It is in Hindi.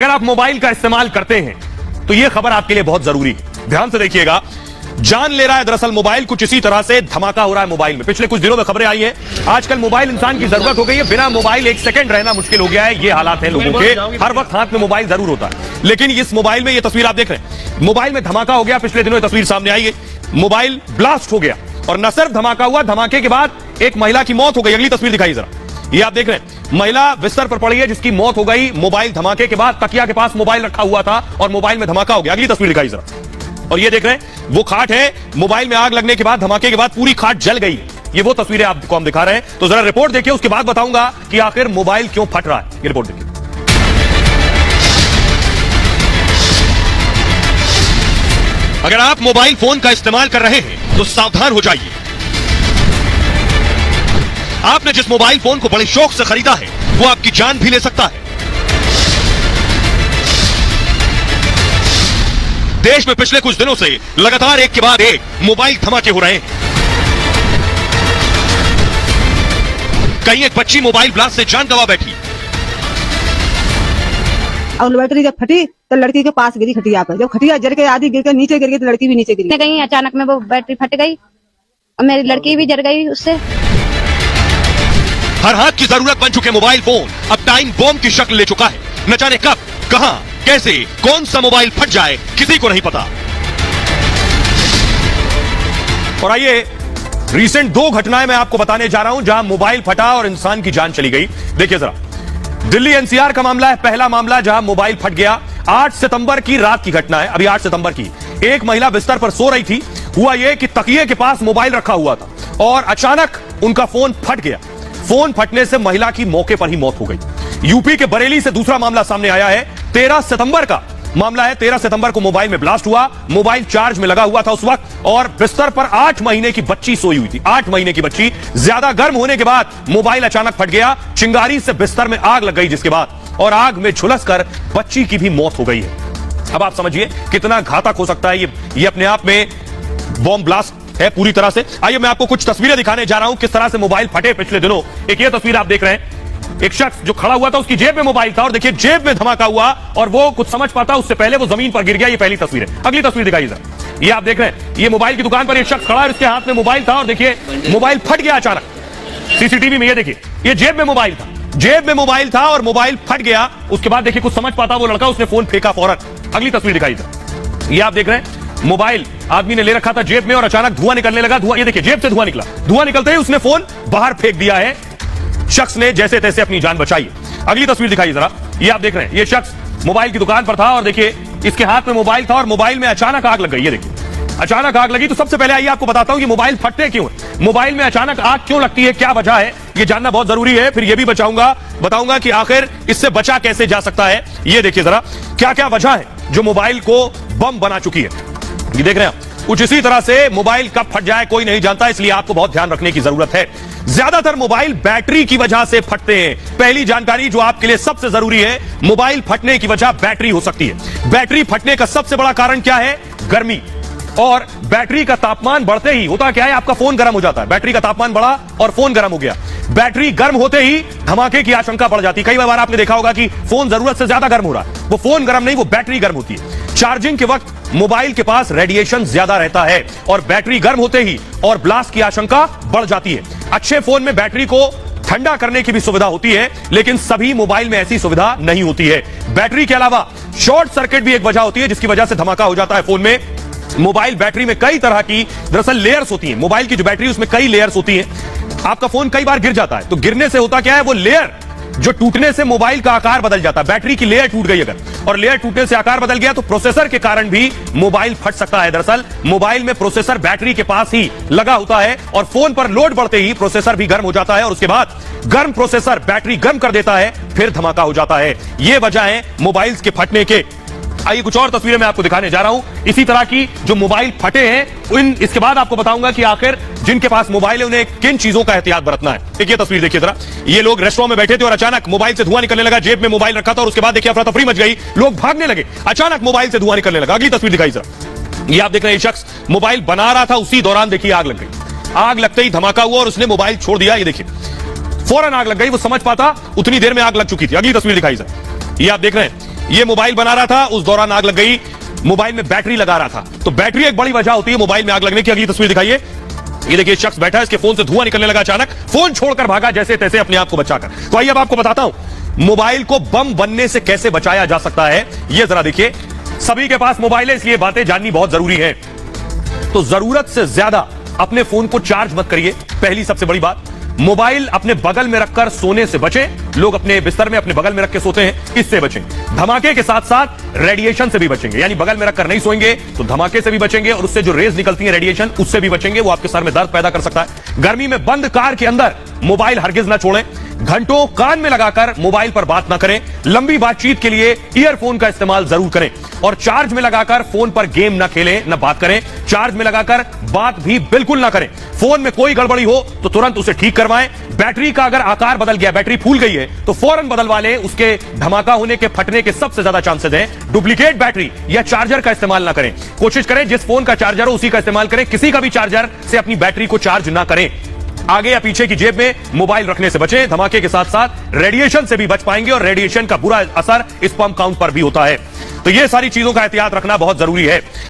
अगर आप मोबाइल का इस्तेमाल करते हैं तो यह खबर आपके लिए बहुत जरूरी है। ध्यान से देखिएगा, जान ले रहा है दरअसल मोबाइल। कुछ इसी तरह से धमाका हो रहा है मोबाइल में। पिछले कुछ दिनों में खबरें आई है, आजकल मोबाइल इंसान की जरूरत हो गई है। बिना मोबाइल एक सेकंड रहना मुश्किल हो गया है। ये हालात है लोगों के, हर वक्त हाथ में मोबाइल जरूर होता है। लेकिन इस मोबाइल में ये तस्वीर आप देख रहे हैं, मोबाइल में धमाका हो गया। पिछले दिनों ये तस्वीर सामने आई है, मोबाइल ब्लास्ट हो गया। और न सिर्फ धमाका हुआ, धमाके के बाद एक महिला की मौत हो गई। अगली तस्वीर दिखाई जरा, ये आप देख रहे हैं, महिला बिस्तर पर पड़ी है जिसकी मौत हो गई। मोबाइल धमाके के बाद तकिया के पास मोबाइल रखा हुआ था और मोबाइल में धमाका हो गया। अगली तस्वीर दिखाई जरा, और ये देख रहे हैं वो खाट है, मोबाइल में आग लगने के बाद, धमाके के बाद पूरी खाट जल गई। ये वो तस्वीरें आपको हम दिखा रहे हैं। तो जरा रिपोर्ट देखिए, उसके बाद बताऊंगा कि आखिर मोबाइल क्यों फट रहा है। ये रिपोर्ट देखिए। अगर आप मोबाइल फोन का इस्तेमाल कर रहे हैं तो सावधान हो जाइए। आपने जिस मोबाइल फोन को बड़े शौक से खरीदा है वो आपकी जान भी ले सकता है। देश में पिछले कुछ दिनों से लगातार एक के बाद एक मोबाइल धमाके हो रहे हैं। कहीं एक बच्ची मोबाइल ब्लास्ट से जान गंवा बैठी। और बैटरी जब फटी तो लड़की के पास गिरी खटिया पर। जब खटिया जल के आधी गिर के नीचे गिर गई तो लड़की भी नीचे गिरी। कहीं अचानक में वो बैटरी फट गई और मेरी लड़की भी जल गई उससे। हर हाथ की जरूरत बन चुके मोबाइल फोन अब टाइम बॉम्ब की शक्ल ले चुका है। न जाने कब, कहां, कैसे, कौन सा मोबाइल फट जाए किसी को नहीं पता। और आइए रीसेंट दो घटनाएं मैं आपको बताने जा रहा हूं जहां मोबाइल फटा और इंसान की जान चली गई। देखिए जरा, दिल्ली एनसीआर का मामला है पहला मामला जहां मोबाइल फट गया। 8 सितंबर की रात की घटना है। अभी 8 सितंबर की, एक महिला बिस्तर पर सो रही थी। हुआ यह कि तकिए के पास मोबाइल रखा हुआ था और अचानक उनका फोन फट गया। फोन फटने से महिला की मौके पर ही मौत हो गई। यूपी के बरेली से दूसरा मामला सामने आया है। 13 सितंबर का मामला है। 13 सितंबर को मोबाइल में ब्लास्ट हुआ। मोबाइल चार्ज में लगा हुआ था उस वक्त और बिस्तर पर 8 महीने की बच्ची सोई हुई थी। 8 महीने की बच्ची। ज्यादा गर्म होने के बाद मोबाइल अचानक फट गया। चिंगारी से बिस्तर में आग लग गई जिसके बाद, और आग में झुलसकर बच्ची की भी मौत हो गई है। अब आप समझिए कितना घातक हो सकता है ये अपने आप में बॉम्ब ब्लास्ट है पूरी तरह से। आइए मैं आपको कुछ तस्वीरें दिखाने जा रहा हूं किस तरह से मोबाइल फटे पिछले दिनों। एक ये तस्वीर आप देख रहे हैं, एक शख्स जो खड़ा हुआ था उसकी जेब में मोबाइल था और देखिए जेब में धमाका हुआ और वो कुछ समझ पाता उससे पहले वो जमीन पर गिर गया। ये पहली तस्वीर है। अगली तस्वीर दिखाइए सर, ये आप देख रहे हैं, ये मोबाइल की दुकान पर एक शख्स खड़ा है, उसके हाथ में मोबाइल था और देखिए मोबाइल फट गया अचानक। सीसीटीवी में ये देखिए, ये जेब में मोबाइल था, जेब में मोबाइल था और मोबाइल फट गया। उसके बाद देखिए कुछ समझ पाता वो लड़का, उसने फोन फेंका फौरन। अगली तस्वीर दिखाई सर, ये आप देख रहे हैं, मोबाइल आदमी ने ले रखा था जेब में और अचानक धुआं निकलने लगा। धुआं, ये देखिए जेब से धुआं निकला। धुआं निकलते ही उसने फोन बाहर फेंक दिया है। शख्स ने जैसे तैसे अपनी जान बचाई। अगली तस्वीर दिखाइए जरा, ये आप देख रहे हैं, ये शख्स मोबाइल की दुकान पर था और देखिए इसके हाथ में मोबाइल था और मोबाइल में अचानक आग लग गई। ये देखिए अचानक आग लगी। तो सबसे पहले आइए आपको बताता हूं कि मोबाइल फटते क्यों है, मोबाइल में अचानक आग क्यों लगती है, क्या वजह है, ये जानना बहुत जरूरी है। फिर ये भी बताऊंगा कि आखिर इससे बचा कैसे जा सकता है। ये देखिए जरा क्या क्या वजह है जो मोबाइल को बम बना चुकी है। ये देख रहे हैं, कुछ इसी तरह से मोबाइल कब फट जाए कोई नहीं जानता, इसलिए आपको बहुत ध्यान रखने की जरूरत है। ज्यादातर मोबाइल बैटरी की वजह से फटते हैं। पहली जानकारी जो आपके लिए सबसे जरूरी है, मोबाइल फटने की वजह बैटरी हो सकती है। बैटरी फटने का सबसे बड़ा कारण क्या है? गर्मी। और बैटरी का तापमान बढ़ते ही होता क्या है, आपका फोन गर्म हो जाता है। बैटरी का तापमान बढ़ा और फोन गर्म हो गया। बैटरी गर्म होते ही धमाके की आशंका बढ़ जाती है। कई बार आपने देखा होगा कि फोन जरूरत से ज्यादा गर्म हो रहा है, वो फोन गर्म नहीं, वो बैटरी गर्म होती है। चार्जिंग के वक्त मोबाइल के पास रेडिएशन ज्यादा रहता है और बैटरी गर्म होते ही और ब्लास्ट की आशंका बढ़ जाती है। अच्छे फोन में बैटरी को ठंडा करने की भी सुविधा होती है, लेकिन सभी मोबाइल में ऐसी सुविधा नहीं होती है। बैटरी के अलावा शॉर्ट सर्किट भी एक वजह होती है जिसकी वजह से धमाका हो जाता है फोन में। मोबाइल बैटरी में कई तरह की दरअसल लेयर्स होती हैं। मोबाइल की जो बैटरी उसमें कई लेयर्स होती हैं। आपका फोन कई बार गिर जाता है, तो गिरने से होता क्या है, वो लेयर जो टूटने से मोबाइल का आकार बदल जाता है। बैटरी की लेयर टूट गई अगर, और लेयर टूटने से आकार बदल गया तो प्रोसेसर के कारण भी मोबाइल फट सकता है। दरअसल मोबाइल में प्रोसेसर बैटरी के पास ही लगा होता है और फोन पर लोड बढ़ते ही प्रोसेसर भी गर्म हो जाता है और उसके बाद गर्म प्रोसेसर बैटरी गर्म कर देता है, फिर धमाका हो जाता है। ये वजह है मोबाइल्स के फटने के। आइए कुछ और तस्वीरें मैं आपको दिखाने जा रहा हूं इसी तरह की जो मोबाइल फटे हैं। इसके बाद आपको बताऊंगा कि आखिर जिनके पास मोबाइल है उन्हें किन चीजों का एहतियात बरतना है। एक ये तस्वीर देखिए जरा, ये लोग रेस्टोरेंट में बैठे थे और अचानक मोबाइल से धुआं निकलने लगा। जेब में मोबाइल रखा था और उसके बाद देखिए अफरा तफरी मच गई, लोग भागने लगे, अचानक मोबाइल से धुआं निकलने लगा। अगली तस्वीर दिखाई जरा, ये आप देख रहे हैं, शख्स मोबाइल बना रहा था, उसी दौरान देखिए आग लग गई। आग लगते ही धमाका हुआ और उसने मोबाइल छोड़ दिया। ये देखिए फौरन आग लग गई, वो समझ पाता उतनी देर में आग लग चुकी थी। अगली तस्वीर दिखाई जरा, ये आप देख रहे हैं, ये मोबाइल बना रहा था, उस दौरान आग लग गई। मोबाइल में बैटरी लगा रहा था, तो बैटरी एक बड़ी वजह होती है मोबाइल में आग लगने की। अगली तस्वीर दिखाइए। ये देखिए, शख्स बैठा है, इसके फोन से धुआं निकलने लगा, अचानक फोन छोड़कर भागा जैसे तैसे अपने आप को बचाकर। तो आइए अब आपको बताता हूं मोबाइल को बम बनने से कैसे बचाया जा सकता है। ये जरा देखिए, सभी के पास मोबाइल है, इसलिए बातें जाननी बहुत जरूरी है। तो जरूरत से ज्यादा अपने फोन को चार्ज मत करिए। पहली सबसे बड़ी बात, मोबाइल अपने बगल में रखकर सोने से बचें। लोग अपने बिस्तर में अपने बगल में रख के सोते हैं, इससे बचें। धमाके के साथ साथ रेडिएशन से भी बचेंगे, यानी बगल में रखकर नहीं सोएंगे तो धमाके से भी बचेंगे, और उससे जो रेज निकलती है रेडिएशन, उससे भी बचेंगे। वो आपके सर में दर्द पैदा कर सकता है। गर्मी में बंद कार के अंदर मोबाइल हरगिज ना छोड़ें। घंटों कान में लगाकर मोबाइल पर बात ना करें। लंबी बातचीत के लिए ईयरफोन का इस्तेमाल जरूर करें। और चार्ज में लगाकर फोन पर गेम ना खेलें, ना बात करें। चार्ज में लगाकर बात भी बिल्कुल ना करें। फोन में कोई गड़बड़ी हो तो तुरंत उसे ठीक करवाएं। बैटरी का अगर आकार बदल गया, बैटरी फूल गई है, तो फौरन बदलवा लें। उसके धमाका होने के, फटने के सबसे ज्यादा चांसेस हैं। डुप्लीकेट बैटरी या चार्जर का इस्तेमाल ना करें। कोशिश करें जिस फोन का चार्जर हो उसी का इस्तेमाल करें। किसी का भी चार्जर से अपनी बैटरी को चार्ज ना करें। आगे या पीछे की जेब में मोबाइल रखने से बचें। धमाके के साथ साथ रेडिएशन से भी बच पाएंगे, और रेडिएशन का बुरा असर स्पर्म काउंट पर भी होता है। तो ये सारी चीजों का एहतियात रखना बहुत जरूरी है।